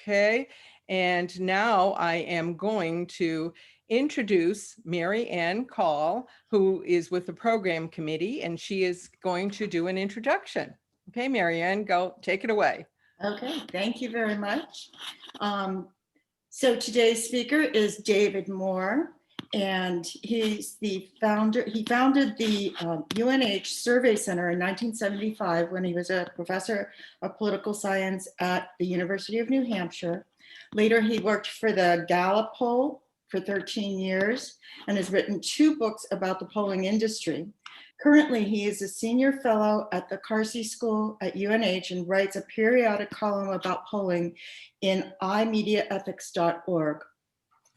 Okay, and now I am going to introduce Mary Ann Call, who is with the program committee, and she is going to do an introduction. Okay, Mary Ann, go take it away. Okay, thank you very much. So today's speaker is David Moore, and he's the founder. He founded the UNH Survey Center in 1975 when he was a professor of political science at the University of New Hampshire. Later, he worked for the Gallup poll for 13 years and has written 2 books about the polling industry. Currently, he is a senior fellow at the Carsey School at UNH and writes a periodic column about polling in imediaethics.org,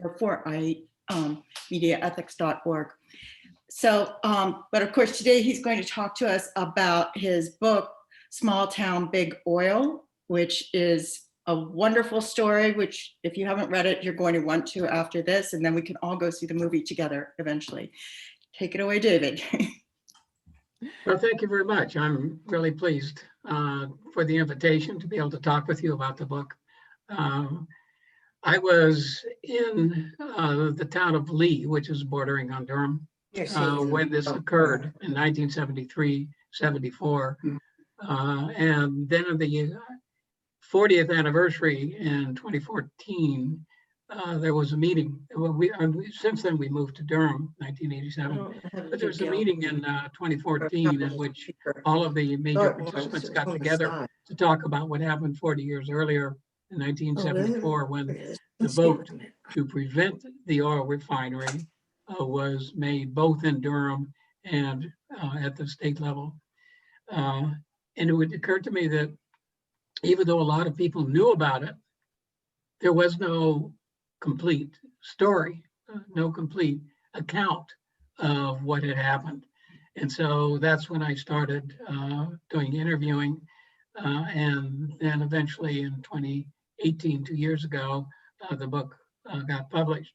or for mediaethics.org. So, but of course, today he's going to talk to us about his book, Small Town, Big Oil, which is a wonderful story, which if you haven't read it, you're going to want to after this, and then we can all go see the movie together eventually. Take it away, David. Well, thank you very much. I'm really pleased for the invitation to be able to talk with you about the book. I was in the town of Lee, which is bordering on Durham, when this occurred in 1973, 74. And then on the 40th anniversary in 2014, there was a meeting. Well, since then we moved to Durham, 1987. But there was a meeting in 2014 in which all of the major participants got together to talk about what happened 40 years earlier in 1974, when the vote to prevent the oil refinery was made both in Durham and at the state level. And it would occur to me that even though a lot of people knew about it, there was no complete story, no complete account of what had happened. And so that's when I started doing interviewing. And then eventually in 2018, 2 years ago, the book got published.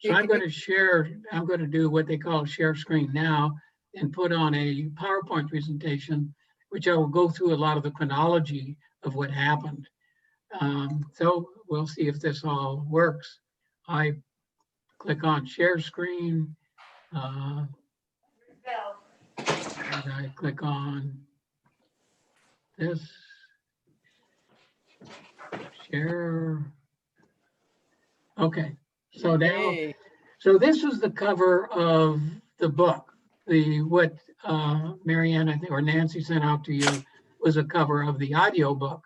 So I'm going to do what they call share screen now and put on a PowerPoint presentation, which I will go through a lot of the chronology of what happened. So we'll see if this all works. I click on share screen. And I click on this. Share. Okay. So now, so this is the cover of the book. What Mary Ann, I think, or Nancy sent out to you was a cover of the audio book,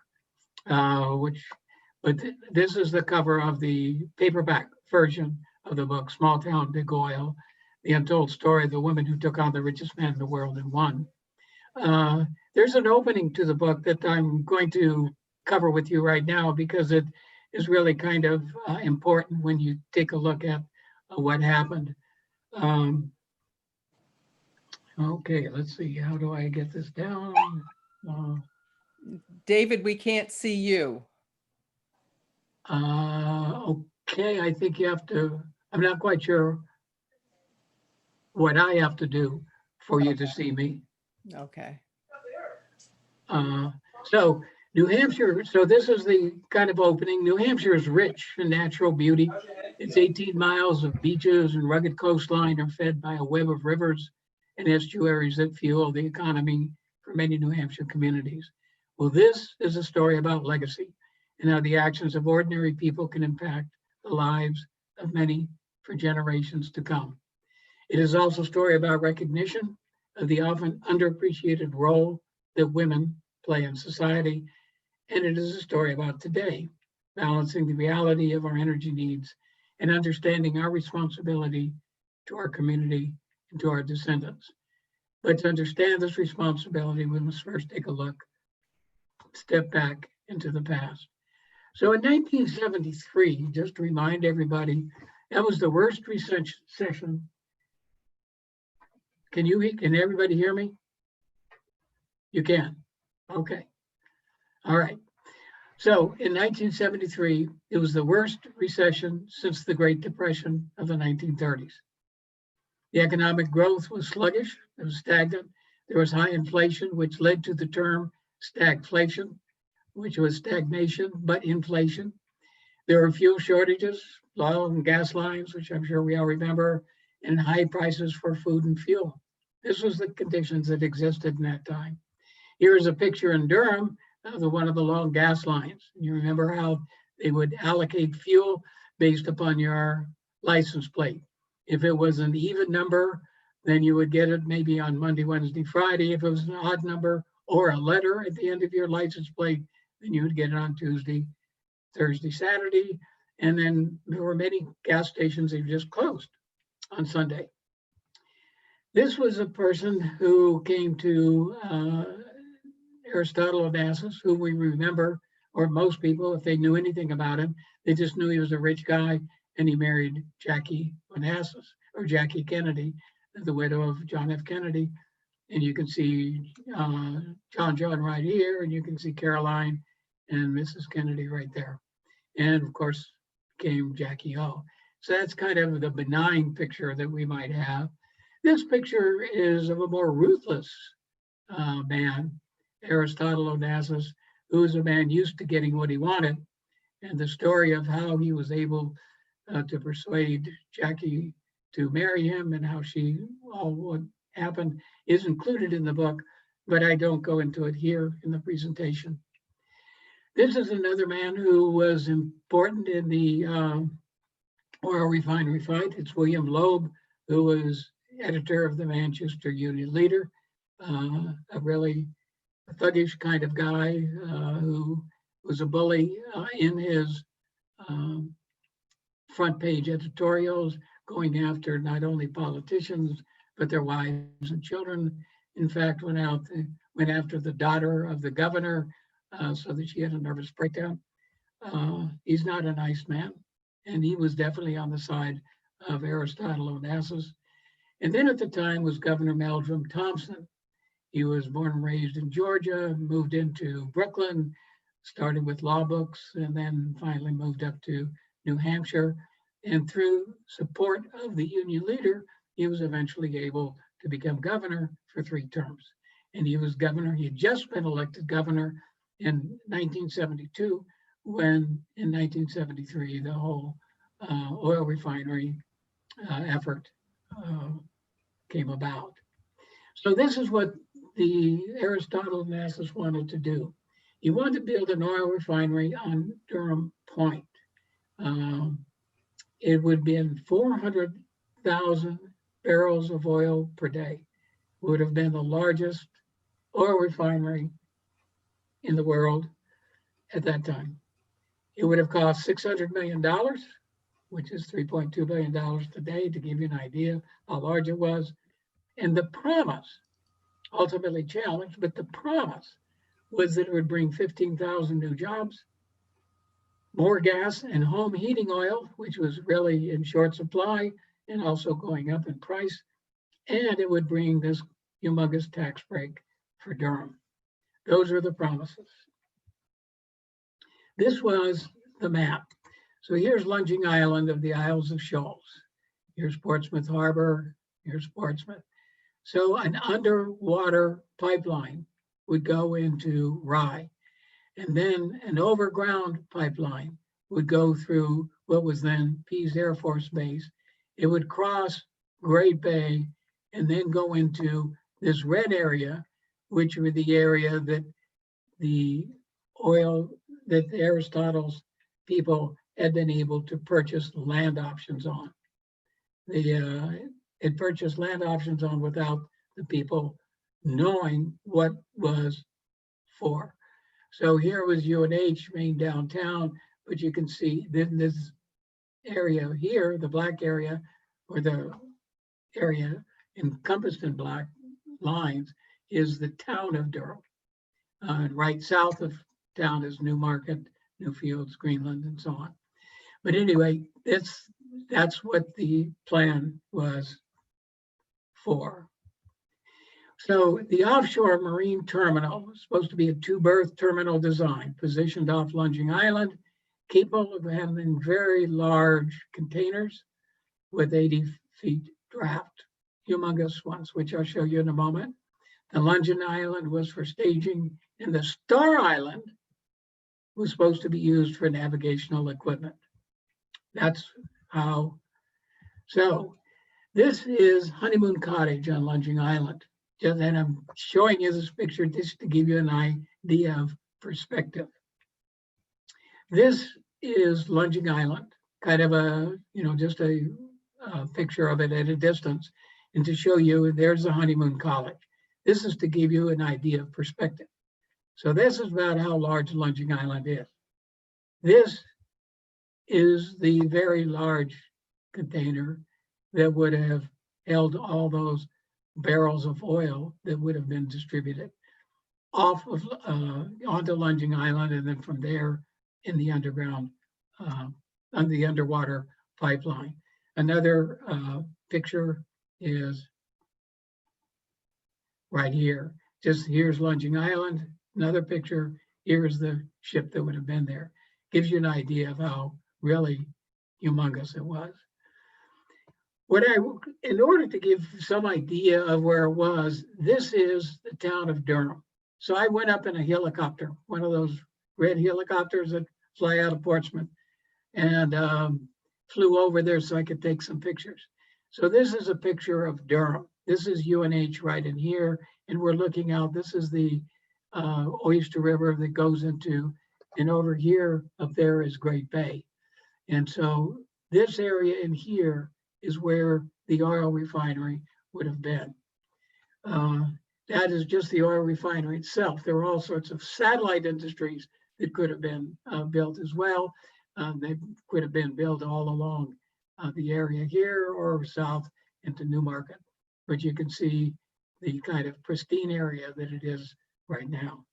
but this is the cover of the paperback version of the book, Small Town, Big Oil, The Untold Story of the Woman Who Took on the Richest Man in the World and Won. There's an opening to the book that I'm going to cover with you right now because it is really kind of important when you take a look at what happened. Okay, let's see, how do I get this down? David, we can't see you. Okay, I think you have to, I'm not quite sure what I have to do for you to see me. Okay. So New Hampshire, so this is the kind of opening. New Hampshire is rich in natural beauty. Its 18 miles of beaches and rugged coastline are fed by a web of rivers and estuaries that fuel the economy for many New Hampshire communities. Well, this is a story about legacy and how the actions of ordinary people can impact the lives of many for generations to come. It is also a story about recognition of the often underappreciated role that women play in society. And it is a story about today, balancing the reality of our energy needs and understanding our responsibility to our community and to our descendants. But to understand this responsibility, we must first take a look, step back into the past. So in 1973, just to remind everybody, that was the worst recession. Can everybody hear me? You can. Okay. All right. So in 1973, it was the worst recession since the Great Depression of the 1930s. The economic growth was sluggish, it was stagnant. There was high inflation, which led to the term stagflation, which was stagnation, but inflation. There were fuel shortages, oil and gas lines, which I'm sure we all remember, and high prices for food and fuel. This was the conditions that existed in that time. Here's a picture in Durham of one of the long gas lines. You remember how they would allocate fuel based upon your license plate. If it was an even number, then you would get it maybe on Monday, Wednesday, Friday. If it was an odd number or a letter at the end of your license plate, then you would get it on Tuesday, Thursday, Saturday. And then there were many gas stations that just closed on Sunday. This was a person who came to Aristotle Onassis, who we remember, or most people, if they knew anything about him, they just knew he was a rich guy, and he married Jackie Onassis, or Jackie Kennedy, the widow of John F. Kennedy. And you can see John right here, and you can see Caroline and Mrs. Kennedy right there. And of course, came Jackie O. So that's kind of the benign picture that we might have. This picture is of a more ruthless man, Aristotle Onassis, who was a man used to getting what he wanted. And the story of how he was able to persuade Jackie to marry him and how all what happened is included in the book, but I don't go into it here in the presentation. This is another man who was important in the oil refinery fight. It's William Loeb, who was editor of the Manchester Union Leader, a really thuggish kind of guy who was a bully in his front page editorials, going after not only politicians, but their wives and children. In fact, went after the daughter of the governor so that she had a nervous breakdown. He's not a nice man, and he was definitely on the side of Aristotle Onassis. And then at the time was Governor Meldrum Thompson. He was born and raised in Georgia, moved into Brooklyn, started with law books, and then finally moved up to New Hampshire. And through support of the Union leader, he was eventually able to become governor for 3 terms. And he was governor, he had just been elected governor in 1972, when in 1973, the whole oil refinery effort came about. So this is what the Aristotle Onassis wanted to do. He wanted to build an oil refinery on Durham Point. It would be in 400,000 barrels of oil per day. It would have been the largest oil refinery in the world at that time. It would have cost $600 million, which is $3.2 billion today, to give you an idea how large it was. And the promise, ultimately challenged, but the promise was that it would bring 15,000 new jobs, more gas and home heating oil, which was really in short supply and also going up in price. And it would bring this humongous tax break for Durham. Those are the promises. This was the map. So here's Lunging Island of the Isles of Shoals. Here's Portsmouth Harbor, here's Portsmouth. So an underwater pipeline would go into Rye, and then an overground pipeline would go through what was then Pease Air Force Base. It would cross Great Bay and then go into this red area, which were the area that the oil, that Aristotle's people had been able to purchase land options on. It purchased land options on without the people knowing what was for. So here was UNH main downtown, but you can see then this area here, the black area, or the area encompassed in black lines, is the town of Durham. Right south of town is Newmarket, Newfields, Greenland, and so on. But anyway, that's what the plan was for. So the offshore marine terminal was supposed to be a 2-berth terminal design, positioned off Lunging Island, capable of having very large containers with 80 feet draft, humongous ones, which I'll show you in a moment. The Lunging Island was for staging, and the Star Island was supposed to be used for navigational equipment. That's how. So this is Honeymoon Cottage on Lunging Island. And I'm showing you this picture just to give you an idea of perspective. This is Lunging Island, kind of a, just a picture of it at a distance, and to show you there's the Honeymoon College. This is to give you an idea of perspective. So this is about how large Lunging Island is. This is the very large container that would have held all those barrels of oil that would have been distributed off of onto Lunging Island, and then from there in the underground, on the underwater pipeline. Another picture is right here. Just here's Lunging Island. Another picture, here's the ship that would have been there. Gives you an idea of how really humongous it was. In order to give some idea of where it was, this is the town of Durham. So I went up in a helicopter, one of those red helicopters that fly out of Portsmouth, and flew over there so I could take some pictures. So this is a picture of Durham. This is UNH right in here, and we're looking out. This is the Oyster River that goes into, and over here up there is Great Bay. And so this area in here is where the oil refinery would have been. That is just the oil refinery itself. There were all sorts of satellite industries that could have been built as well. They could have been built all along the area here or south into Newmarket. But you can see the kind of pristine area that it is right now.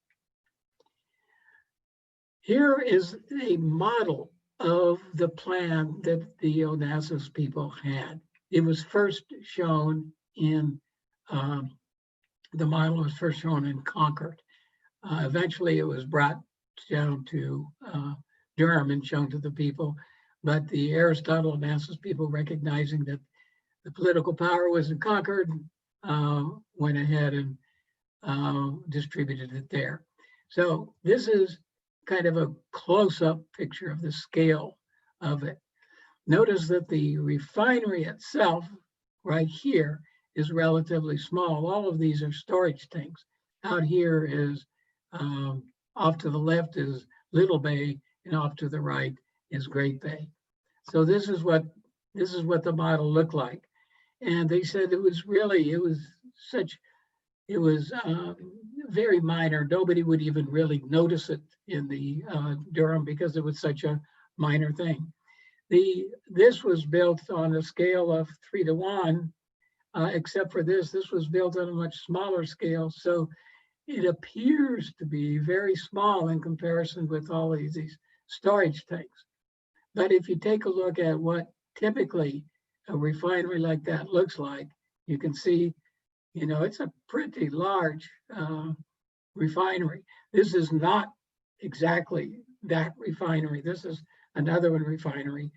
Here is a model of the plan that the Onassis people had. It was first shown in, the model was first shown in Concord. Eventually it was brought down to Durham and shown to the people, but the Aristotle Onassis people, recognizing that the political power was in Concord, went ahead and distributed it there. So this is kind of a close-up picture of the scale of it. Notice that the refinery itself right here is relatively small. All of these are storage tanks. Out here is, off to the left is Little Bay, and off to the right is Great Bay. So this is what the model looked like. And they said it was very minor. Nobody would even really notice it in the Durham because it was such a minor thing. This was built on a scale of 3:1, except for this was built on a much smaller scale. So it appears to be very small in comparison with all of these storage tanks. But if you take a look at what typically a refinery like that looks like, you can see, it's a pretty large refinery. This is not exactly that refinery. This is another refinery,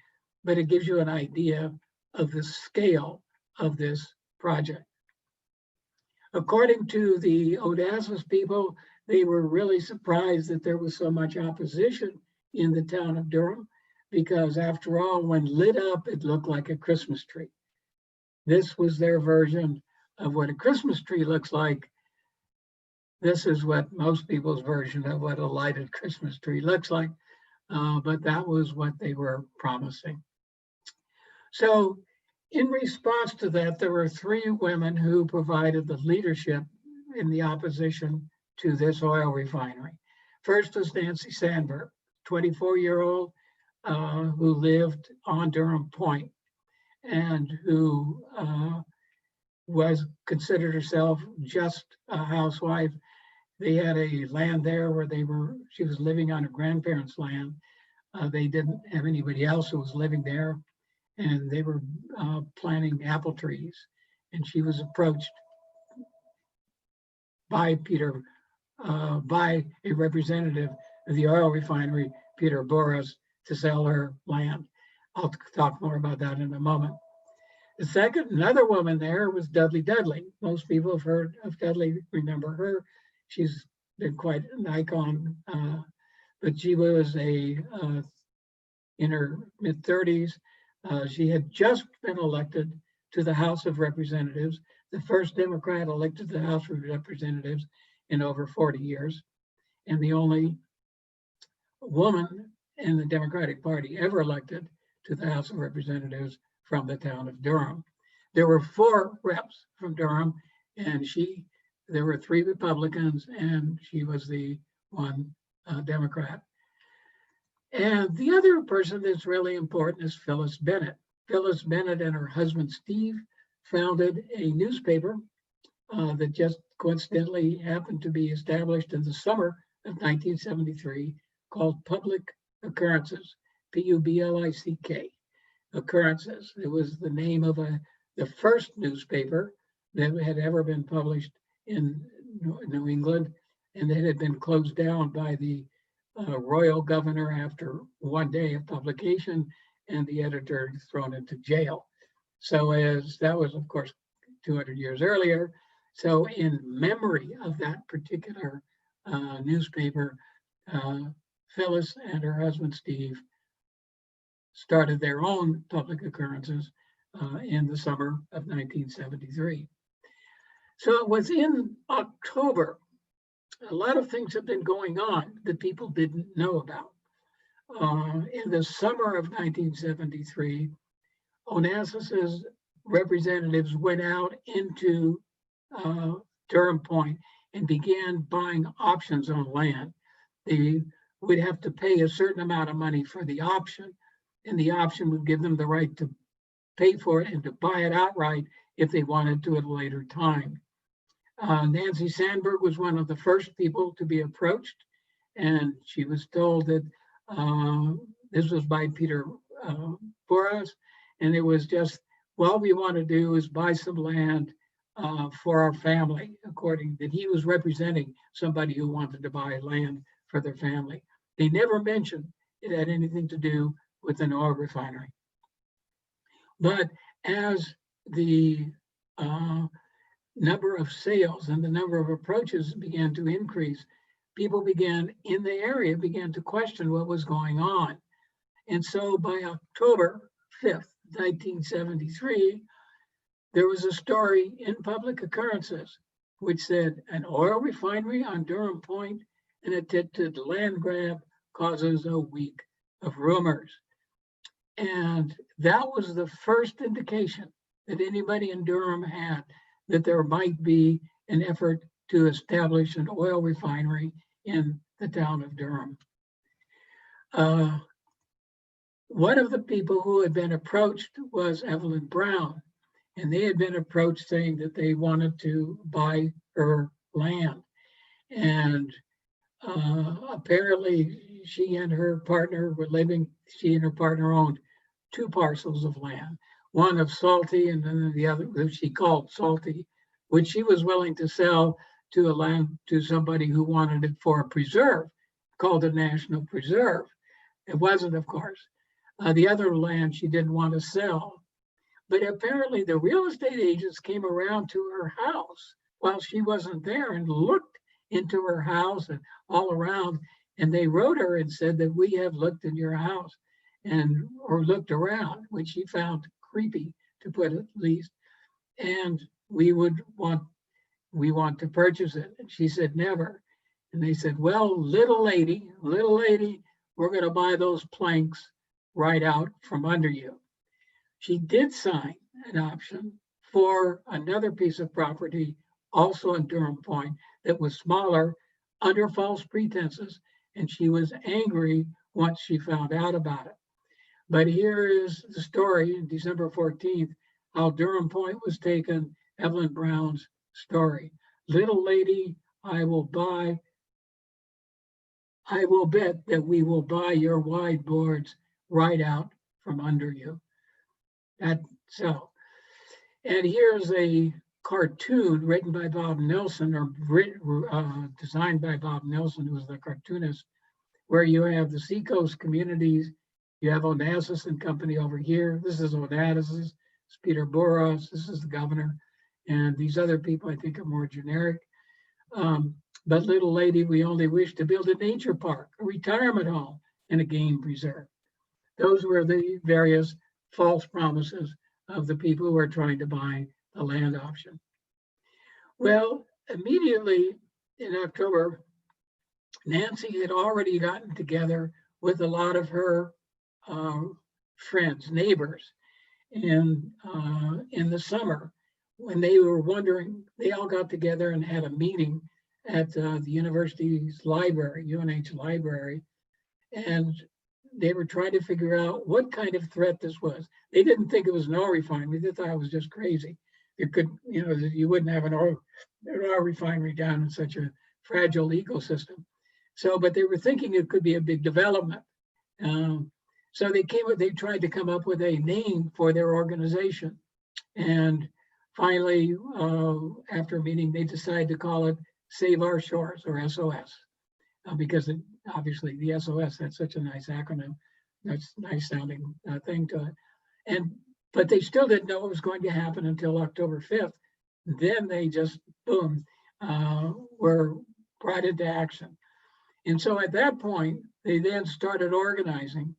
but it gives you an idea of the scale of this project. According to the Onassis people, they were really surprised that there was so much opposition in the town of Durham, because after all, when lit up, it looked like a Christmas tree. This was their version of what a Christmas tree looks like. This is what most people's version of what a lighted Christmas tree looks like, but that was what they were promising. So in response to that, there were 3 women who provided the leadership in the opposition to this oil refinery. First was Nancy Sandberg, 24-year-old who lived on Durham Point and who was considered herself just a housewife. They had a land there where she was living on her grandparents' land. They didn't have anybody else who was living there, and they were planting apple trees. And she was approached by by a representative of the oil refinery, Peter Boris, to sell her land. I'll talk more about that in a moment. Another woman there was Dudley Dudley. Most people have heard of Dudley, remember her. She's been quite an icon but she was in her mid-30s. She had just been elected to the House of Representatives, the first Democrat elected to the House of Representatives in over 40 years, and the only woman in the Democratic Party ever elected to the House of Representatives from the town of Durham. There were 4 reps from Durham, and there were 3 Republicans, and she was the one Democrat. And the other person that's really important is Phyllis Bennett. Phyllis Bennett and her husband, Steve, founded a newspaper that just coincidentally happened to be established in the summer of 1973 called Public Occurrences, Publick, Occurrences. It was the name of the first newspaper that had ever been published in New England, and that had been closed down by the royal governor after one day of publication, and the editor thrown into jail. So as that was, of course, 200 years earlier. So in memory of that particular newspaper, Phyllis and her husband, Steve, started their own Public Occurrences in the summer of 1973. So it was in October. A lot of things have been going on that people didn't know about. In the summer of 1973, Onassis's representatives went out into Durham Point and began buying options on land. They would have to pay a certain amount of money for the option, and the option would give them the right to pay for it and to buy it outright if they wanted to at a later time. Nancy Sandberg was one of the first people to be approached, and she was told that this was by Peter Boras, and it was just, what we want to do is buy some land for our family, according that he was representing somebody who wanted to buy land for their family. They never mentioned it had anything to do with an oil refinery. But as the number of sales and the number of approaches began to increase, people in the area began to question what was going on. And so by October 5th, 1973, there was a story in Public Occurrences which said an oil refinery on Durham Point, an attempted land grab causes a week of rumors. And that was the first indication that anybody in Durham had that there might be an effort to establish an oil refinery in the town of Durham. One of the people who had been approached was Evelyn Brown, and they had been approached saying that they wanted to buy her land. And apparently she and her partner were living, she and her partner owned 2 parcels of land, one of Salty and then the other, which she called Salty, which she was willing to sell to somebody who wanted it for a preserve, called a national preserve. It wasn't, of course. The other land she didn't want to sell. But apparently the real estate agents came around to her house while she wasn't there and looked into her house and all around, and they wrote her and said that we have looked in your house or looked around, which she found creepy, to put it least, and we want to purchase it. And she said, never. And they said, well, little lady, we're going to buy those planks right out from under you. She did sign an option for another piece of property, also in Durham Point, that was smaller, under false pretenses, and she was angry once she found out about it. But here is the story, December 14th, how Durham Point was taken, Evelyn Brown's story. Little lady, I will bet that we will buy your wide boards right out from under you. And here's a cartoon written by Bob Nelson, or designed by Bob Nelson, who was the cartoonist, where you have the seacoast communities. You have Onassis and company over here. This is Onassis, it's Peter Boras, this is the governor, and these other people I think are more generic. But little lady, we only wish to build a nature park, a retirement home, and a game preserve. Those were the various false promises of the people who were trying to buy the land option. Well, immediately in October, Nancy had already gotten together with a lot of her friends, neighbors, and in the summer, when they were wondering, they all got together and had a meeting at the university's library, UNH library, and they were trying to figure out what kind of threat this was. They didn't think it was an oil refinery. They thought it was just crazy. It could, you wouldn't have an oil refinery down in such a fragile ecosystem. So, but they were thinking it could be a big development. So they tried to come up with a name for their organization. And finally, after a meeting, they decided to call it Save Our Shores, or SOS, because obviously the SOS, that's such a nice acronym. That's a nice sounding thing to it. But they still didn't know what was going to happen until October 5th. Then they just, boom, were brought into action. And so at that point, they then started organizing.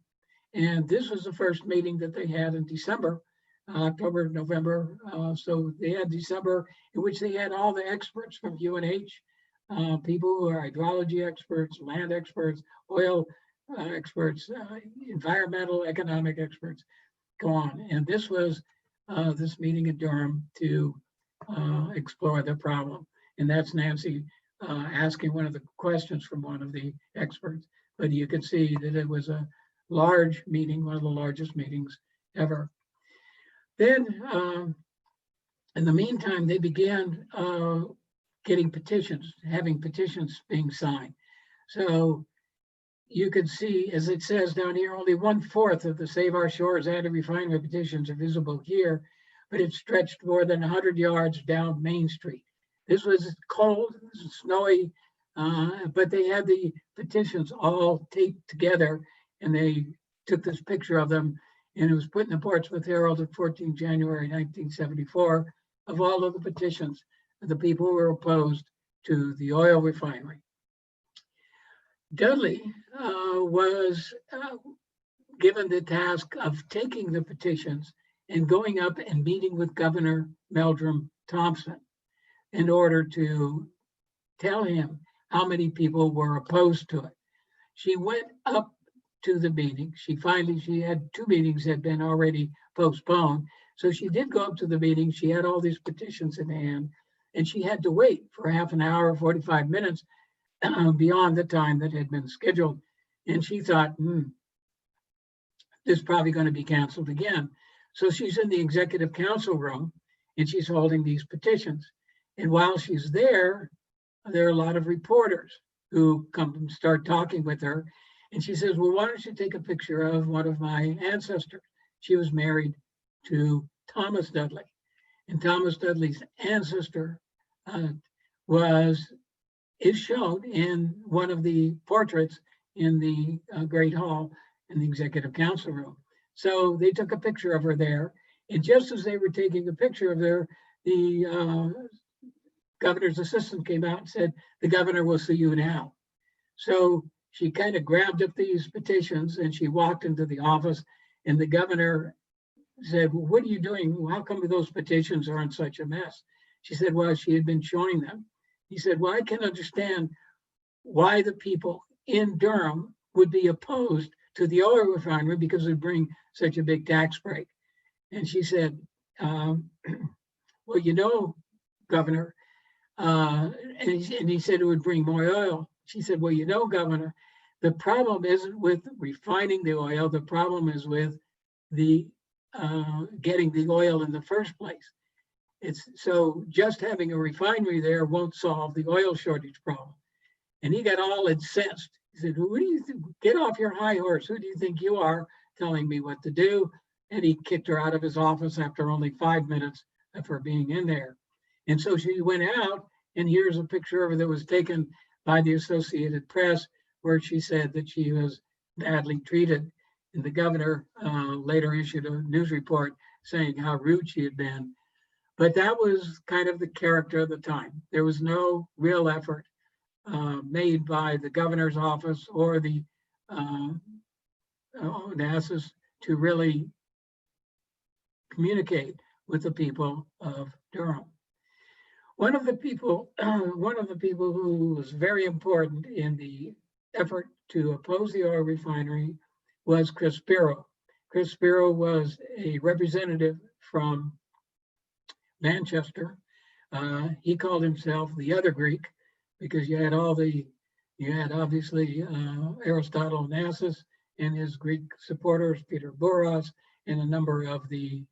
And this was the first meeting that they had in December, October, November. So they had December, in which they had all the experts from UNH, people who are hydrology experts, land experts, oil experts, environmental, economic experts, go on. And this was this meeting in Durham to explore the problem. And that's Nancy asking one of the questions from one of the experts. But you could see that it was a large meeting, one of the largest meetings ever. Then, in the meantime, they began getting petitions, having petitions being signed. So you can see, as it says down here, only 1/4 of the Save Our Shores anti-refinery petitions are visible here, but it stretched more than 100 yards down Main Street. This was cold, snowy, but they had the petitions all taped together, and they took this picture of them, and it was put in the Portsmouth Herald of 14 January 1974 of all of the petitions of the people who were opposed to the oil refinery. Dudley was given the task of taking the petitions and going up and meeting with Governor Meldrum Thompson in order to tell him how many people were opposed to it. She went up to the meeting. She had 2 meetings that had been already postponed. So she did go up to the meeting. She had all these petitions in hand, and she had to wait for half an hour, 45 minutes beyond the time that had been scheduled. And she thought, this is probably going to be canceled again. So she's in the executive council room and she's holding these petitions. And while she's there are a lot of reporters who come and start talking with her. And she says, well, why don't you take a picture of one of my ancestors? She was married to Thomas Dudley. And Thomas Dudley's ancestor is shown in one of the portraits in the Great Hall in the Executive Council room. So they took a picture of her there. And just as they were taking a picture of her, the governor's assistant came out and said, the governor will see you now. So she kind of grabbed up these petitions and she walked into the office, and the governor said, well, what are you doing? How come those petitions are in such a mess? She said, well, she had been showing them. He said, well, I can understand why the people in Durham would be opposed to the oil refinery because it would bring such a big tax break. And she said, well, Governor, and he said it would bring more oil. She said, well, Governor, the problem isn't with refining the oil. The problem is with the getting the oil in the first place. So just having a refinery there won't solve the oil shortage problem. And he got all incensed. He said, what do you think? Get off your high horse. Who do you think you are telling me what to do? And he kicked her out of his office after only 5 minutes of her being in there. And so she went out, and here's a picture of her that was taken by the Associated Press, where she said that she was badly treated. And the governor later issued a news report saying how rude she had been. But that was kind of the character of the time. There was no real effort made by the governor's office or the Onassis to really communicate with the people of Durham. One of the people who was very important in the effort to oppose the oil refinery was Chris Spiro. Chris Spiro was a representative from Manchester. He called himself the other Greek because you had obviously Aristotle Onassis and his Greek supporters, Peter Boras, and a number of the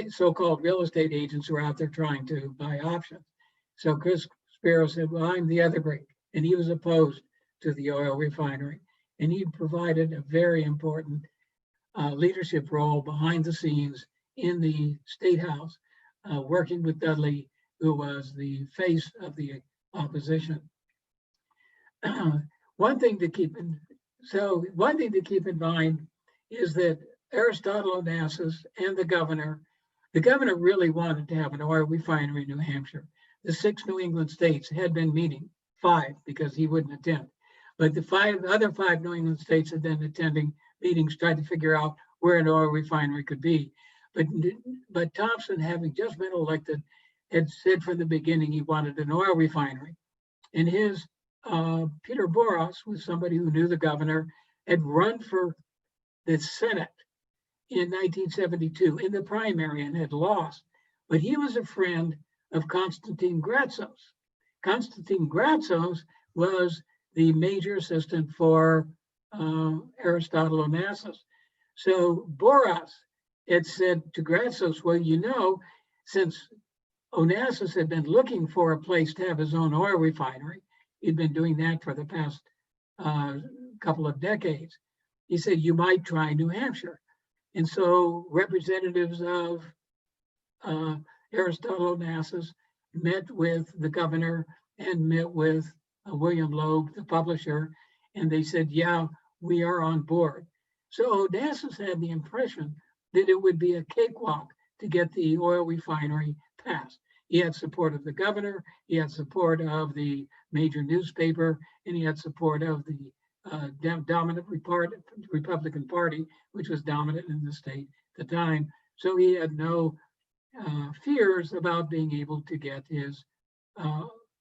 so-called real estate agents who are out there trying to buy options. So Chris Spiro said, well, I'm the other Greek, and he was opposed to the oil refinery. And he provided a very important leadership role behind the scenes in the State House, working with Dudley, who was the face of the opposition. One thing to keep in mind is that Aristotle Onassis and the governor really wanted to have an oil refinery in New Hampshire. The 6 New England states had been meeting, 5 because he wouldn't attend. But the other 5 New England states had been attending meetings, trying to figure out where an oil refinery could be. But Thompson, having just been elected, had said from the beginning he wanted an oil refinery. And his Peter Boras was somebody who knew the governor, had run for the Senate in 1972 in the primary and had lost. But he was a friend of Constantine Gratsos. Constantine Gratsos was the major assistant for Aristotle Onassis. So Boras had said to Gratsos, well, you know, since Onassis had been looking for a place to have his own oil refinery, he'd been doing that for the past couple of decades. He said, you might try New Hampshire. And so representatives of Aristotle Onassis met with the governor and met with William Loeb, the publisher, and they said, yeah, we are on board. So Onassis had the impression that it would be a cakewalk to get the oil refinery passed. He had support of the governor, he had support of the major newspaper, and he had support of the dominant Republican Party, which was dominant in the state at the time. So he had no fears about being able to get his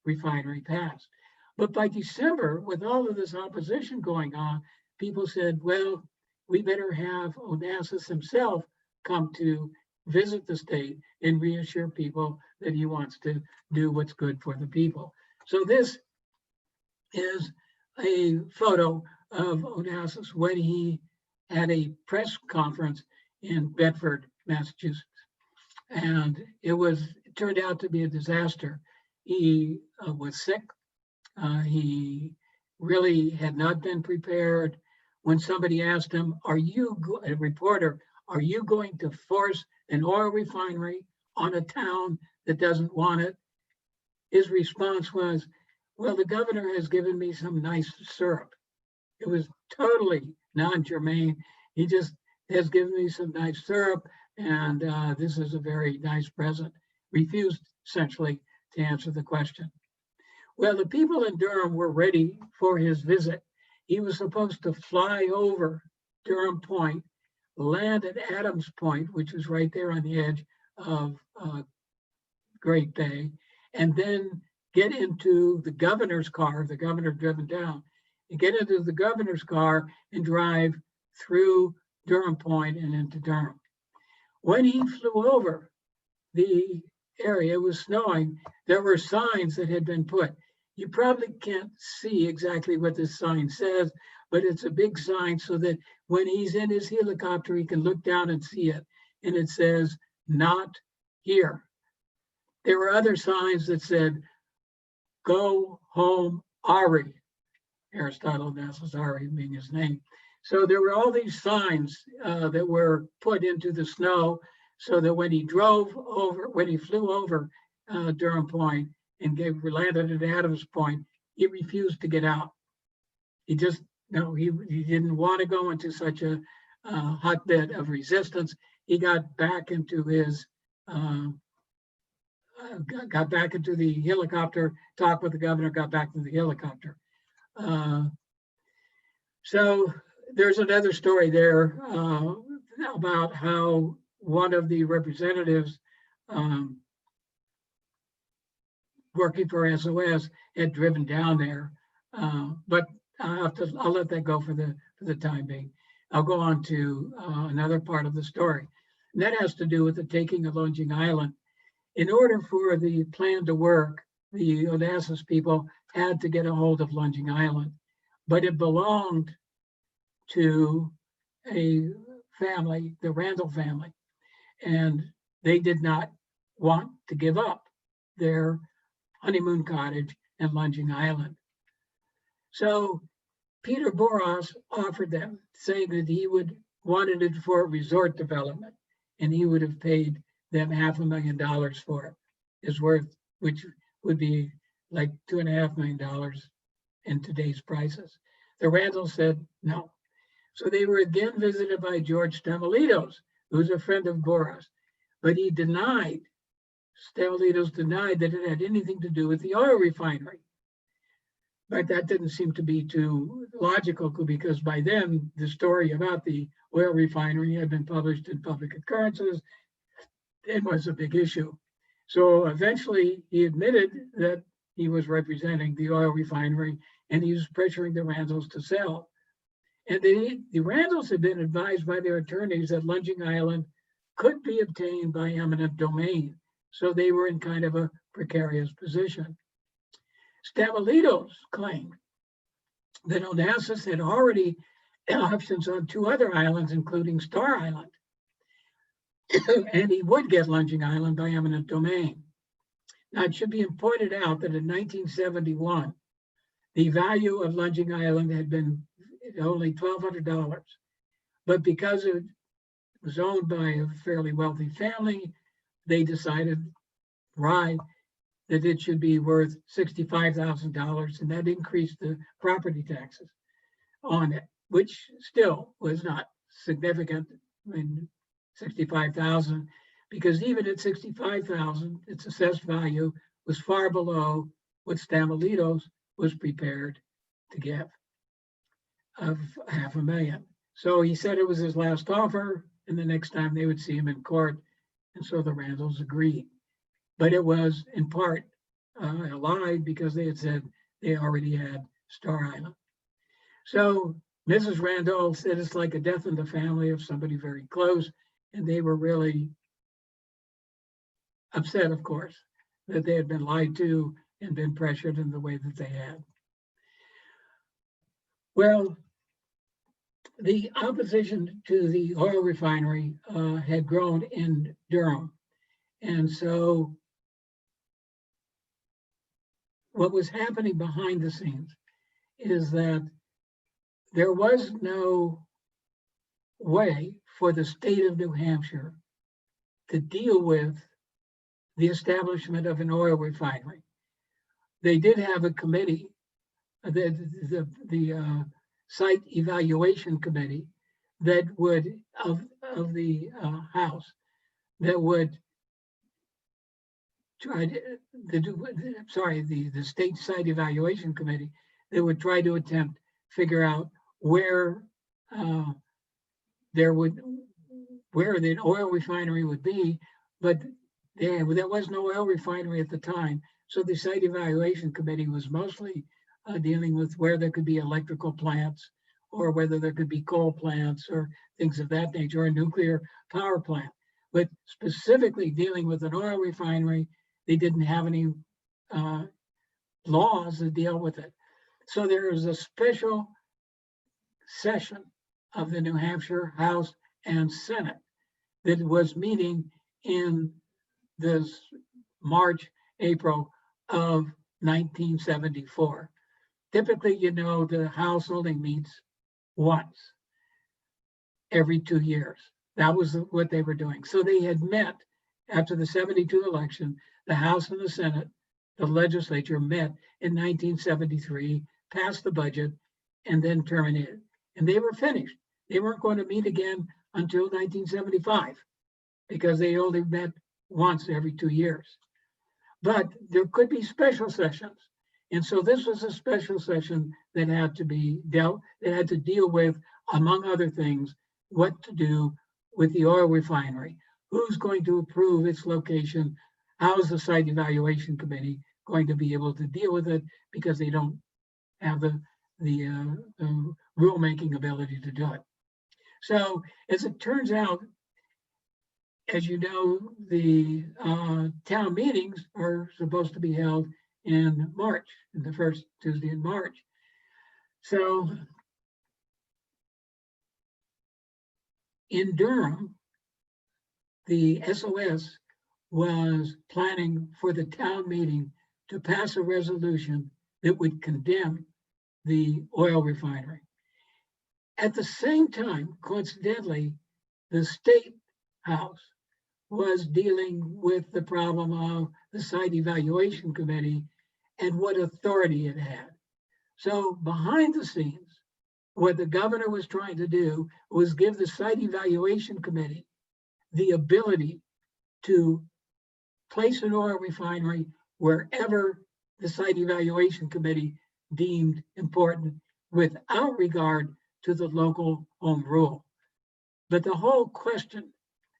refinery passed. But by December, with all of this opposition going on, people said, well, we better have Onassis himself come to visit the state and reassure people that he wants to do what's good for the people. So this is a photo of Onassis when he had a press conference in Bedford, Massachusetts. And it turned out to be a disaster. He was sick. He really had not been prepared. When somebody asked him, a reporter, are you going to force an oil refinery on a town that doesn't want it? His response was, well, the governor has given me some nice syrup. It was totally non-germane. He just has given me some nice syrup, and this is a very nice present. Refused essentially to answer the question. Well, the people in Durham were ready for his visit. He was supposed to fly over Durham Point, land at Adams Point, which is right there on the edge of Great Bay, and then get into the governor's car, the governor driven down, and get into the governor's car and drive through Durham Point and into Durham. When he flew over the area, it was snowing, there were signs that had been put. You probably can't see exactly what this sign says, but it's a big sign so that when he's in his helicopter, he can look down and see it. And it says, not here. There were other signs that said, go home, Ari. Aristotle Onassis, Ari being his name. So there were all these signs that were put into the snow so that when he flew over Durham Point and landed at Adams Point, he refused to get out. He didn't want to go into such a hotbed of resistance. He got back into his got back into the helicopter, talked with the governor, got back to the helicopter. So there's another story there about how one of the representatives working for SOS had driven down there, but I'll let that go for the time being. I'll go on to another part of the story, and that has to do with the taking of Lunging Island. In order for the plan to work, the Onassis people had to get a hold of Lunging Island, but it belonged to a family, the Randall family, and they did not want to give up their honeymoon cottage and Lunging Island. So Peter Boros offered them, saying that he wanted it for resort development, and he would have paid them $500,000 for it, is worth, which would be like $2.5 million in today's prices. The Randalls said no. So they were again visited by George Stamolitos, who's a friend of Boros, but he denied, Stamolitos denied that it had anything to do with the oil refinery. But that didn't seem to be too logical, because by then the story about the oil refinery had been published in public occurrences. It was a big issue. So eventually he admitted that he was representing the oil refinery and he was pressuring the Randalls to sell. And the Randalls had been advised by their attorneys that Lunging Island could be obtained by eminent domain. So they were in kind of a precarious position. Stamolitos claimed that Onassis had already options on 2 other islands, including Star Island, and he would get Lunging Island by eminent domain. Now, it should be pointed out that in 1971, the value of Lunging Island had been only $1,200, but because it was owned by a fairly wealthy family, they decided, right, that it should be worth $65,000, and that increased the property taxes on it, which still was not significant. I mean, 65,000, because even at 65,000, its assessed value was far below what Stamolitos was prepared to give of $500,000. So he said it was his last offer, and the next time they would see him in court, and so the Randalls agreed. But it was in part a lie, because they had said they already had Star Island. So Mrs. Randall said it's like a death in the family of somebody very close, and they were really upset, of course, that they had been lied to and been pressured in the way that they had. Well, the opposition to the oil refinery had grown in Durham. And so what was happening behind the scenes is that there was no way for the state of New Hampshire to deal with the establishment of an oil refinery. They did have a committee, the site evaluation committee, that would, of the House, that would try to do, the state site evaluation committee, that would try to attempt figure out where the oil refinery would be, but there was no oil refinery at the time. So the site evaluation committee was mostly dealing with where there could be electrical plants, or whether there could be coal plants or things of that nature, or a nuclear power plant. But specifically dealing with an oil refinery, they didn't have any laws to deal with it. So there was a special session of the New Hampshire House and Senate that was meeting in this March, April of 1974. Typically, the House only meets once every 2 years. That was what they were doing. So they had met after the 72 election. The House and the Senate, the legislature, met in 1973, passed the budget, and then terminated. And they were finished. They weren't going to meet again until 1975, because they only met once every 2 years. but there could be special sessions. And so this was a special session that had to deal with, among other things, what to do with the oil refinery, who's going to approve its location, how is the site evaluation committee going to be able to deal with it, because they don't have the rulemaking ability to do it. So as it turns out, as you know, the town meetings are supposed to be held in March, in the first Tuesday in March. So in Durham, the SOS was planning for the town meeting to pass a resolution that would condemn the oil refinery. At the same time, coincidentally, the State House was dealing with the problem of the site evaluation committee and what authority it had. So behind the scenes, what the governor was trying to do was give the site evaluation committee the ability to place an oil refinery wherever the site evaluation committee deemed important, without regard to the local home rule. But the whole question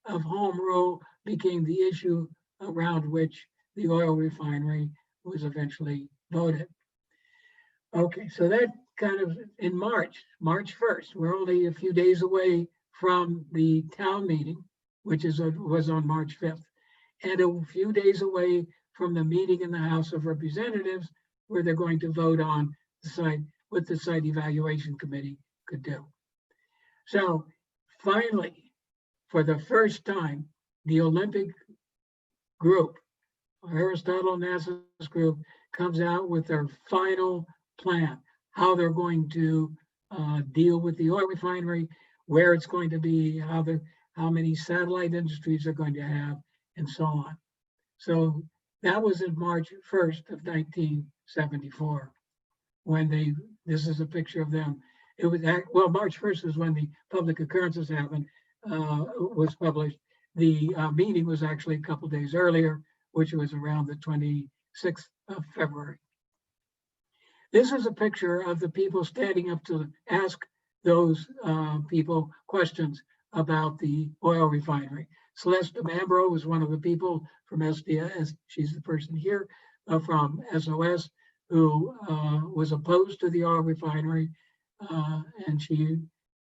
of home rule became the issue around which the oil refinery was eventually voted. Okay, so that kind of in March 1st, we're only a few days away from the town meeting, which was on March 5th, and a few days away from the meeting in the House of Representatives, where they're going to vote on the site, what the site evaluation committee could do. So finally, for the first time, the Olympic group, Aristotle Onassis group, comes out with their final plan, how they're going to deal with the oil refinery, where it's going to be, how many satellite industries they're going to have, and so on. So that was in March 1st of 1974, when this is a picture of them. It was, well, March 1st is when the public occurrences happened, was published. The meeting was actually a couple days earlier, which was around the 26th of February. This is a picture of the people standing up to ask those people questions about the oil refinery. Celeste DeMambro was one of the people from SDS. She's the person here from SOS who was opposed to the oil refinery, and she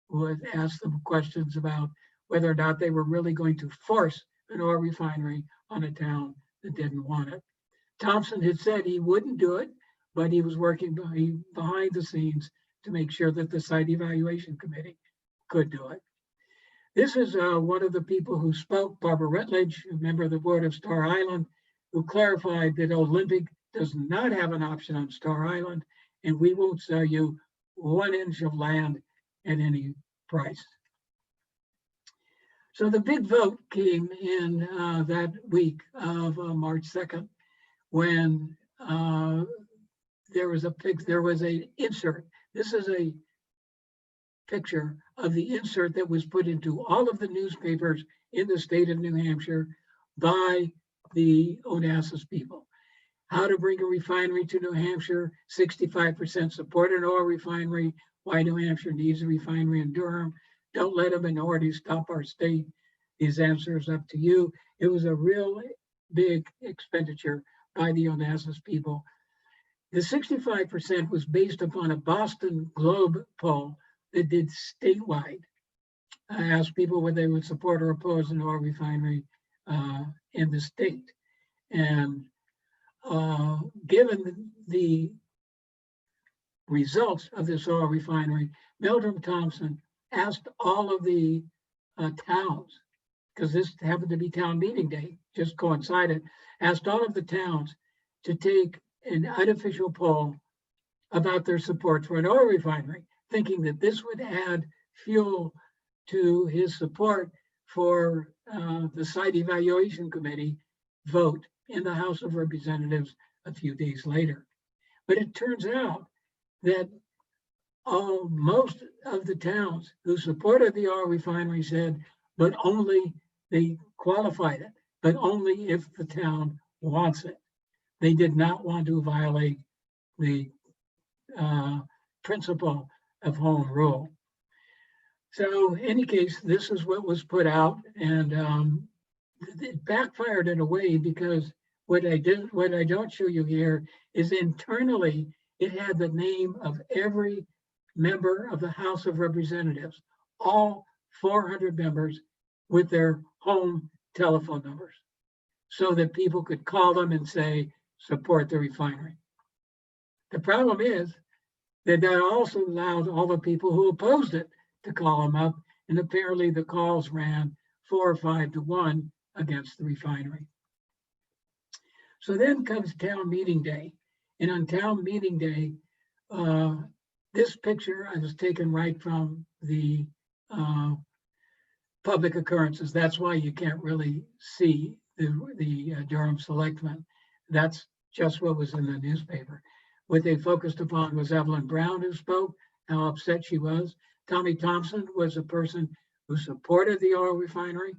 would ask them questions about whether or not they were really going to force an oil refinery on a town that didn't want it. Thompson had said he wouldn't do it, but he was working behind the scenes to make sure that the site evaluation committee could do it. This is one of the people who spoke, Barbara Rutledge, a member of the board of Star Island, who clarified that Olympic does not have an option on Star Island, and we won't sell you 1 inch of land at any price. So the big vote came in that week of March 2nd, when there was an insert. This is a picture of the insert that was put into all of the newspapers in the state of New Hampshire by the Onassis people. How to bring a refinery to New Hampshire, 65% support an oil refinery, why New Hampshire needs a refinery in Durham, don't let a minority stop our state, these answers up to you. It was a real big expenditure by the Onassis people. The 65% was based upon a Boston Globe poll that did statewide. I asked people whether they would support or oppose an oil refinery in the state. And given the results of this oil refinery, Meldrum Thompson asked all of the towns, because this happened to be town meeting day, just coincided, asked all of the towns to take an unofficial poll about their support for an oil refinery, thinking that this would add fuel to his support for the site evaluation committee vote in the House of Representatives a few days later. But it turns out that most of the towns who supported the oil refinery said, but only, they qualified it, but only if the town wants it. They did not want to violate the principle of home rule. So in any case, this is what was put out, and it backfired in a way, because what I don't show you here is internally, it had the name of every member of the House of Representatives, all 400 members, with their home telephone numbers, so that people could call them and say, support the refinery. The problem is that also allowed all the people who opposed it to call them up, and apparently the calls ran 4 or 5 to 1 against the refinery. So then comes town meeting day. And on town meeting day, this picture I was taken right from the public occurrences. That's why you can't really see the Durham selectmen. That's just what was in the newspaper. What they focused upon was Evelyn Brown, who spoke, how upset she was. Tommy Thompson was a person who supported the oil refinery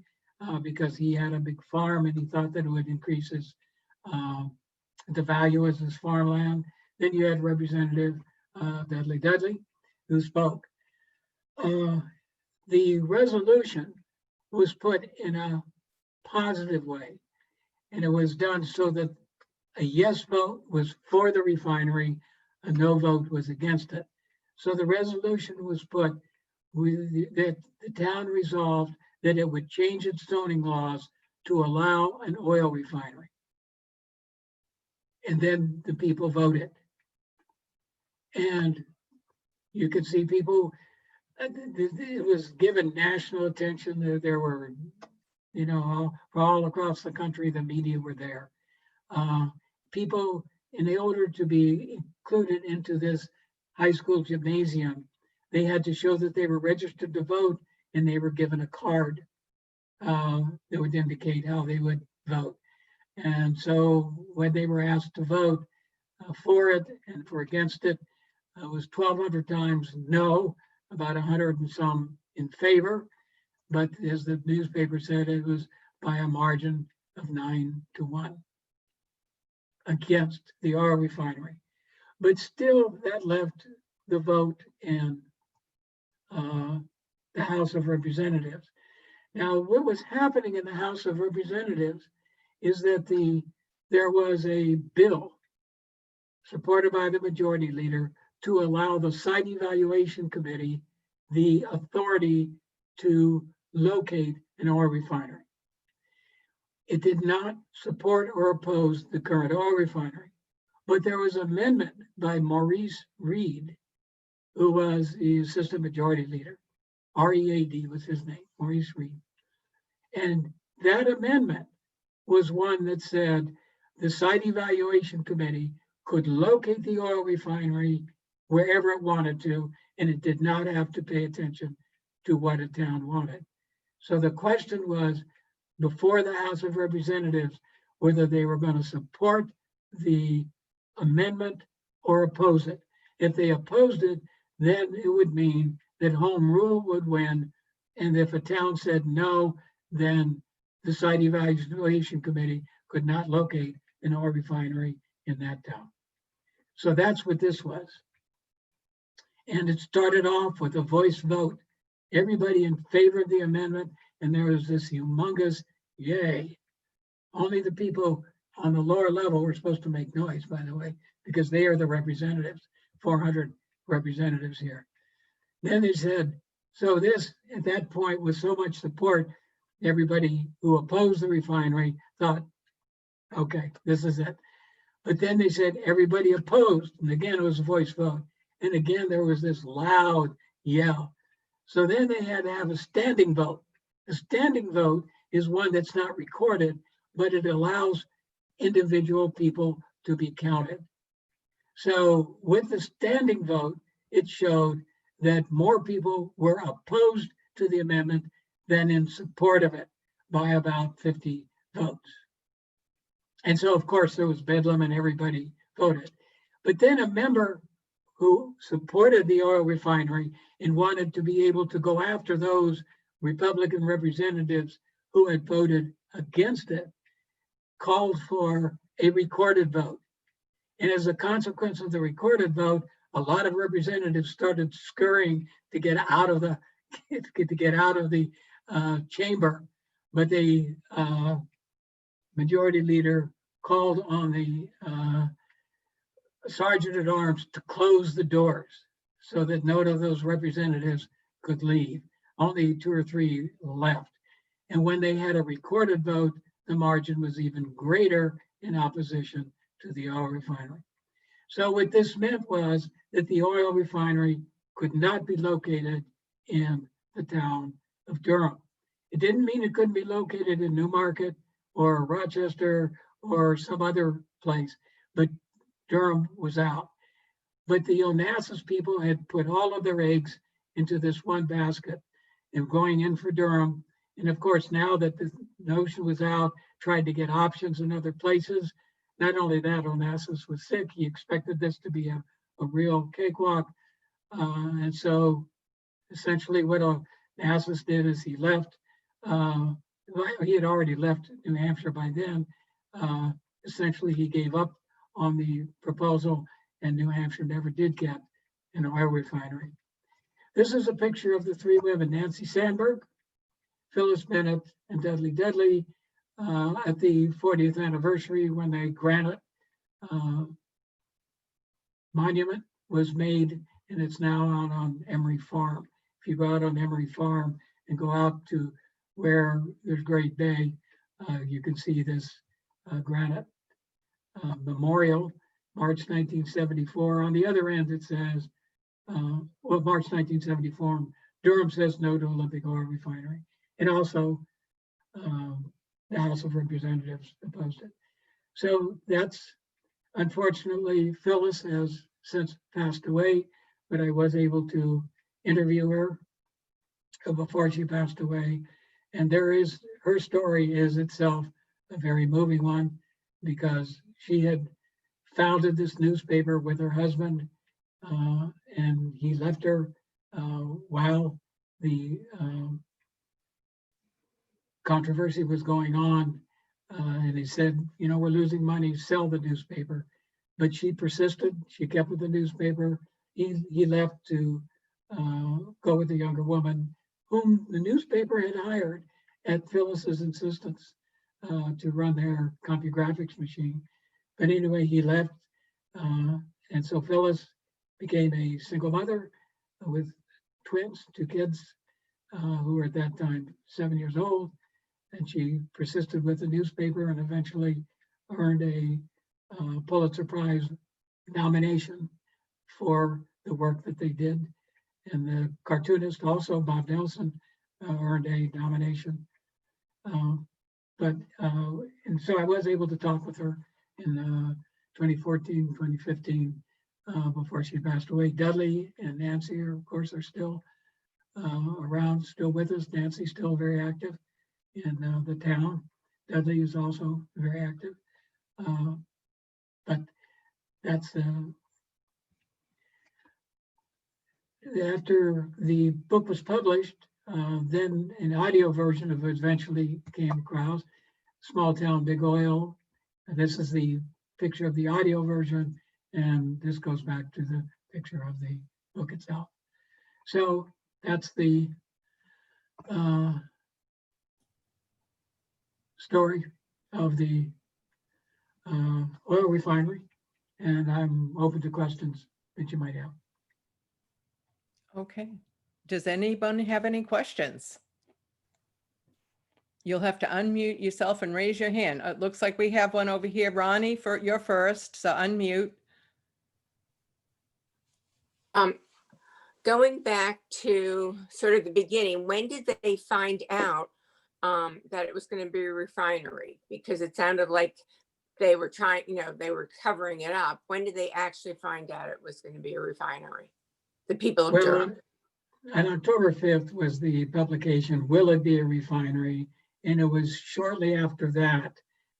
because he had a big farm and he thought that it would increase his the value of his farmland. Then you had Representative Dudley, who spoke. The resolution was put in a positive way, and it was done so that a yes vote was for the refinery, a no vote was against it. So the resolution was put that the town resolved that it would change its zoning laws to allow an oil refinery. And then the people voted. And you could see people, it was given national attention. There were, you know, all across the country, the media were there. People, in order to be included into this high school gymnasium, they had to show that they were registered to vote, and they were given a card that would indicate how they would vote. And so when they were asked to vote for it and for against it, it was 1,200 times no, about 100 and some in favor. But as the newspaper said, it was by a margin of 9 to 1 against the oil refinery. But still, that left the vote in the House of Representatives. Now, what was happening in the House of Representatives is that there was a bill supported by the majority leader to allow the Site Evaluation Committee the authority to locate an oil refinery. It did not support or oppose the current oil refinery, but there was an amendment by Maurice Reed, who was the assistant majority leader. R-E-A-D was his name, Maurice Reed. And that amendment was one that said the Site Evaluation Committee could locate the oil refinery wherever it wanted to, and it did not have to pay attention to what a town wanted. So the question was, before the House of Representatives, whether they were going to support the amendment or oppose it. If they opposed it, then it would mean that home rule would win. And if a town said no, then the Site Evaluation Committee could not locate an oil refinery in that town. So that's what this was. And it started off with a voice vote. Everybody in favor of the amendment, and there was this humongous yay. Only the people on the lower level were supposed to make noise, by the way, because they are the representatives, 400 representatives here. Then they said, so this, at that point, with so much support, everybody who opposed the refinery thought, okay, this is it. But then they said everybody opposed, and again, it was a voice vote. And again, there was this loud yell. So then they had to have a standing vote. A standing vote is one that's not recorded, but it allows individual people to be counted. So with the standing vote, it showed that more people were opposed to the amendment than in support of it by about 50 votes. And so, of course, there was bedlam and everybody voted. But then a member who supported the oil refinery and wanted to be able to go after those Republican representatives who had voted against it, called for a recorded vote. And as a consequence of the recorded vote, a lot of representatives started scurrying to get out of the chamber, but the majority leader called on the sergeant at arms to close the doors so that none of those representatives could leave. Only 2 or 3 left. And when they had a recorded vote, the margin was even greater in opposition to the oil refinery. So what this meant was that the oil refinery could not be located in the town of Durham. It didn't mean it couldn't be located in Newmarket or Rochester or some other place, but Durham was out. But the Onassis people had put all of their eggs into this one basket and going in for Durham. And of course, now that the notion was out, tried to get options in other places. Not only that, Onassis was sick. He expected this to be a real cakewalk. And so essentially what Onassis did is he left. He had already left New Hampshire by then. Essentially, he gave up on the proposal, and New Hampshire never did get an oil refinery. This is a picture of the 3 women, Nancy Sandberg, Phyllis Bennett, and Dudley Dudley, at the 40th anniversary when the granite monument was made, and it's now out on Emery Farm. If you go out on Emery Farm and go out to where there's Great Bay, you can see this granite memorial, March 1974. On the other end, it says, March 1974, Durham says no to Olympic oil refinery. And also, the House of Representatives opposed it. So that's, unfortunately, Phyllis has since passed away, but I was able to interview her before she passed away. And her story is itself a very moving one, because she had founded this newspaper with her husband, and he left her while the controversy was going on. And he said, you know, we're losing money, sell the newspaper. But she persisted, she kept with the newspaper. He left to go with a younger woman whom the newspaper had hired at Phyllis's insistence to run their CompuGraphics machine. But anyway, he left. And so Phyllis became a single mother with twins, 2 kids, who were at that time 7 years old. And she persisted with the newspaper and eventually earned a Pulitzer Prize nomination for the work that they did. And the cartoonist also, Bob Nelson, earned a nomination. And so I was able to talk with her in 2014, 2015, before she passed away. Dudley and Nancy, of course, are still around, still with us. Nancy's still very active in the town. Dudley is also very active. But that's after the book was published, then an audio version of it eventually came across, Small Town, Big Oil. And this is the picture of the audio version, and this goes back to the picture of the book itself. So that's the story of the oil refinery, and I'm open to questions that you might have. Okay. Does anyone have any questions? You'll have to unmute yourself and raise your hand. It looks like we have one over here. Ronnie, you're first, so unmute. Going back to sort of the beginning, when did they find out that it was going to be a refinery? Because it sounded like they were trying, they were covering it up. When did they actually find out it was going to be a refinery? The people of Durham. On October 5th was the publication, Will It Be a Refinery? And it was shortly after that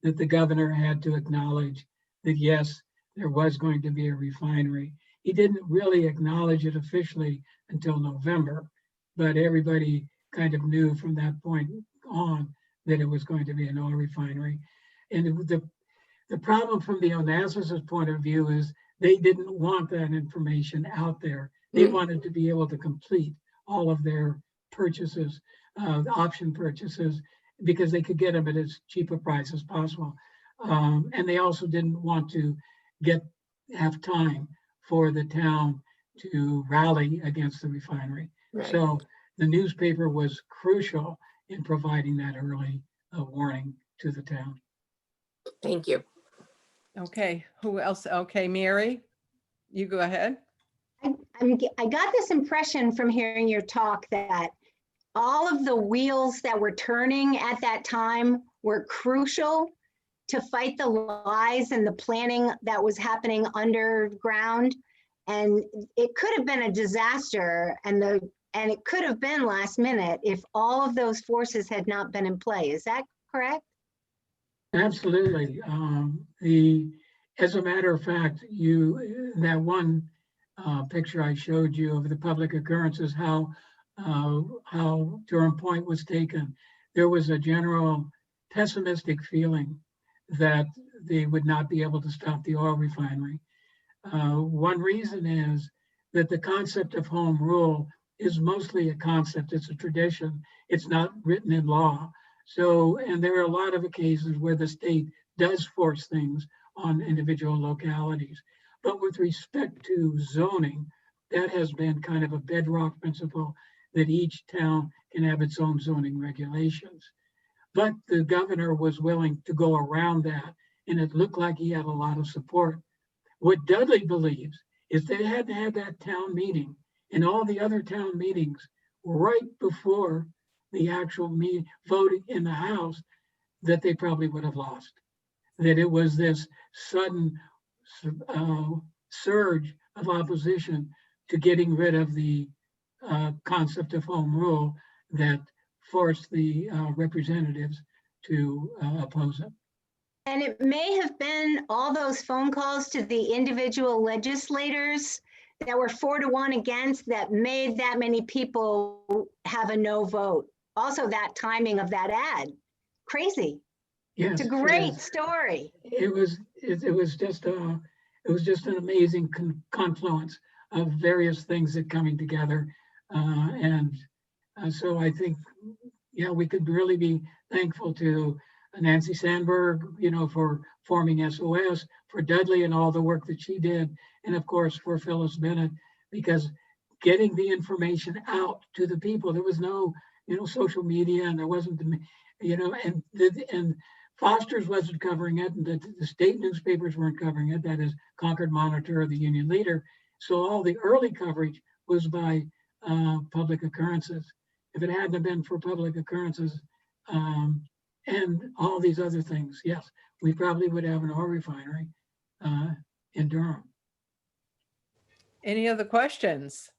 that the governor had to acknowledge that, yes, there was going to be a refinery. He didn't really acknowledge it officially until November, but everybody kind of knew from that point on that it was going to be an oil refinery. And the The problem from the Onassis' point of view is they didn't want that information out there. They wanted to be able to complete all of their purchases, option purchases, because they could get them at as cheap a price as possible. And they also didn't want to have time for the town to rally against the refinery. Right. So the newspaper was crucial in providing that early warning to the town. Thank you. Okay, who else? Okay, Mary, you go ahead. I got this impression from hearing your talk that all of the wheels that were turning at that time were crucial to fight the lies and the planning that was happening underground. And it could have been a disaster, and it could have been last minute if all of those forces had not been in play. Is that correct? Absolutely. As a matter of fact, that one picture I showed you of the public occurrences, how Durham Point was taken, there was a general pessimistic feeling that they would not be able to stop the oil refinery. One reason is that the concept of home rule is mostly a concept, it's a tradition, it's not written in law. So, and there are a lot of occasions where the state does force things on individual localities. But with respect to zoning, that has been kind of a bedrock principle that each town can have its own zoning regulations. But the governor was willing to go around that, and it looked like he had a lot of support. What Dudley believes is they had to have that town meeting and all the other town meetings right before the actual voting in the House, that they probably would have lost. That it was this sudden surge of opposition to getting rid of the concept of home rule that forced the representatives to oppose it. And it may have been all those phone calls to the individual legislators that were 4-1 against that made that many people have a no vote. Also, that timing of that ad, crazy. Yes, It's a great story. It was just an amazing confluence of various things that coming together, so I think, yeah, we could really be thankful to Nancy Sandberg, for forming SOS, for Dudley and all the work that she did, and of course for Phyllis Bennett, because getting the information out to the people, there was no, social media, and there wasn't, and Foster's wasn't covering it, and the state newspapers weren't covering it, that is Concord Monitor, the Union Leader. So all the early coverage was by public occurrences. If it hadn't been for public occurrences and all these other things, yes, we probably would have an oil refinery in Durham. Any other questions?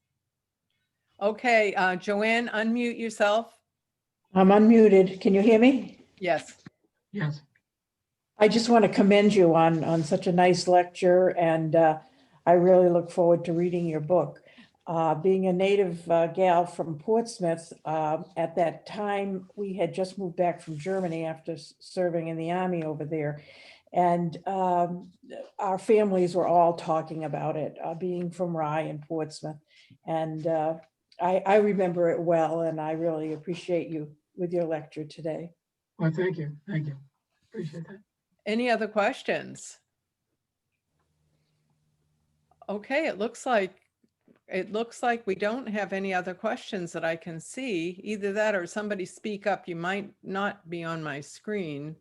Okay, Joanne, unmute yourself. I'm unmuted. Can you hear me? Yes. Yes. I just want to commend you on such a nice lecture, and I really look forward to reading your book. Being a native gal from Portsmouth, at that time, we had just moved back from Germany after serving in the army over there. And our families were all talking about it, being from Rye and Portsmouth. And I remember it well, and I really appreciate you with your lecture today. Well, thank you. Thank you. Appreciate that. Any other questions? Okay, it looks like we don't have any other questions that I can see. Either that or somebody speak up. You might not be on my screen.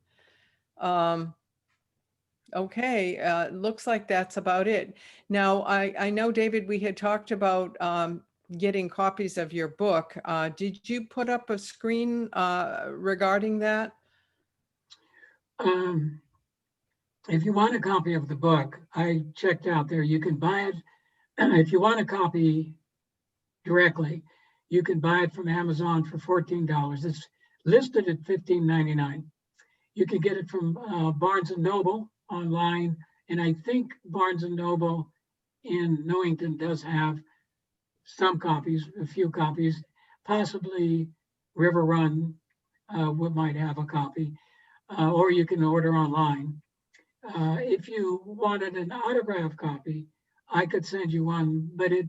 Okay, looks like that's about it. Now, I know, David, we had talked about getting copies of your book. Did you put up a screen regarding that? If you want a copy of the book, I checked out there. You can buy it. If you want a copy directly, you can buy it from Amazon for $14. It's listed at $15.99. You can get it from Barnes & Noble online. And I think Barnes & Noble in Newington does have some copies, a few copies, possibly River Run might have a copy, or you can order online. If you wanted an autographed copy, I could send you one, but it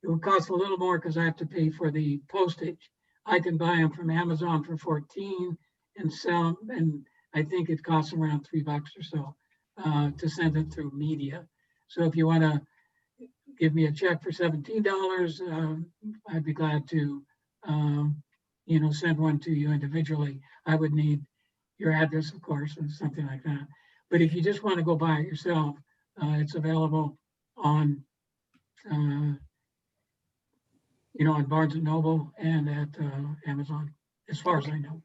would cost a little more because I have to pay for the postage. I can buy them from Amazon for 14 and sell them, and I think it costs around $3 or so to send it through media. So if you want to give me a check for $17, I'd be glad to, send one to you individually. I would need your address, of course, and something like that. But if you just want to go buy it yourself, it's available on, on Barnes and Noble and at Amazon, as far as I know.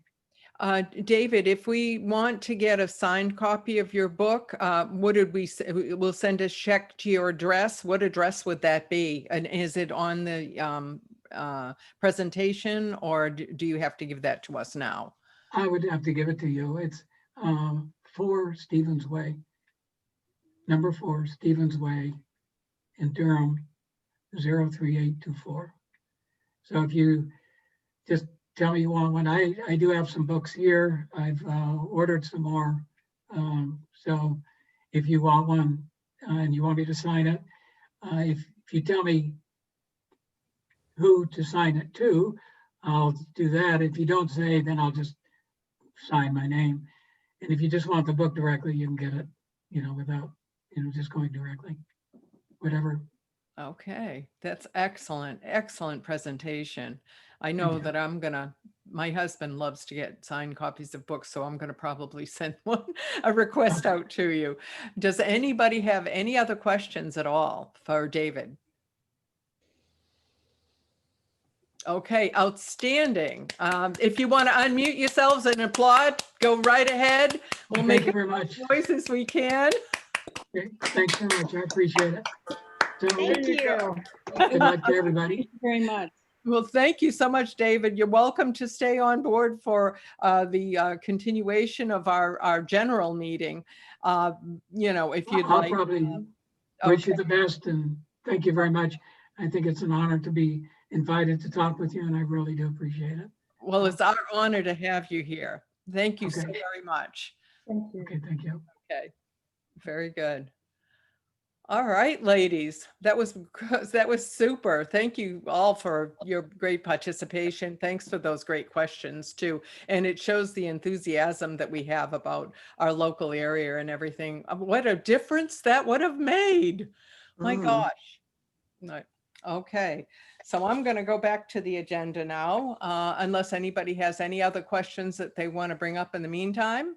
David, if we want to get a signed copy of your book, what did we say? We'll send a check to your address. What address would that be? And is it on the presentation, or do you have to give that to us now? I would have to give it to you. It's 4 Stevens Way, number 4 Stevens Way in Durham, 03824. So if you just tell me you want one, I do have some books here. I've ordered some more. So if you want one and you want me to sign it, if you tell me who to sign it to, I'll do that. If you don't say, then I'll just sign my name. And if you just want the book directly, you can get it, without, just going directly, whatever. Okay, that's excellent. Excellent presentation. I know that my husband loves to get signed copies of books, so I'm going to probably send a request out to you. Does anybody have any other questions at all for David? Okay, outstanding. If you want to unmute yourselves and applaud, go right ahead. We'll Thank make you it very much. as noise as we can. Okay, thanks very much. I appreciate it. So, Thank you. good luck to everybody. Thank you very much. Well, thank you so much, David. You're welcome to stay on board for the continuation of our general meeting. If you'd I'll like. probably wish you the best, and thank you very much. I think it's an honor to be invited to talk with you, and I really do appreciate it. Well, it's our honor to have you here. Thank you so Okay. very much. Thank you. Okay, thank you. Okay, very good. All right, ladies, that was super. Thank you all for your great participation. Thanks for those great questions too. And it shows the enthusiasm that we have about our local area and everything. What a difference that would have made. My gosh. Right. Okay, so I'm going to go back to the agenda now, unless anybody has any other questions that they want to bring up in the meantime.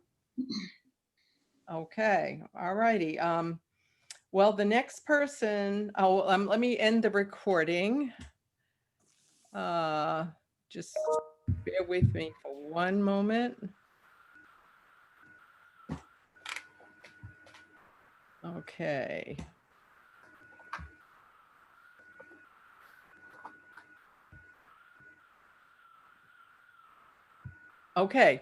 Okay, all righty. Well, the next person, let me end the recording. Just bear with me for one moment. Okay. Okay,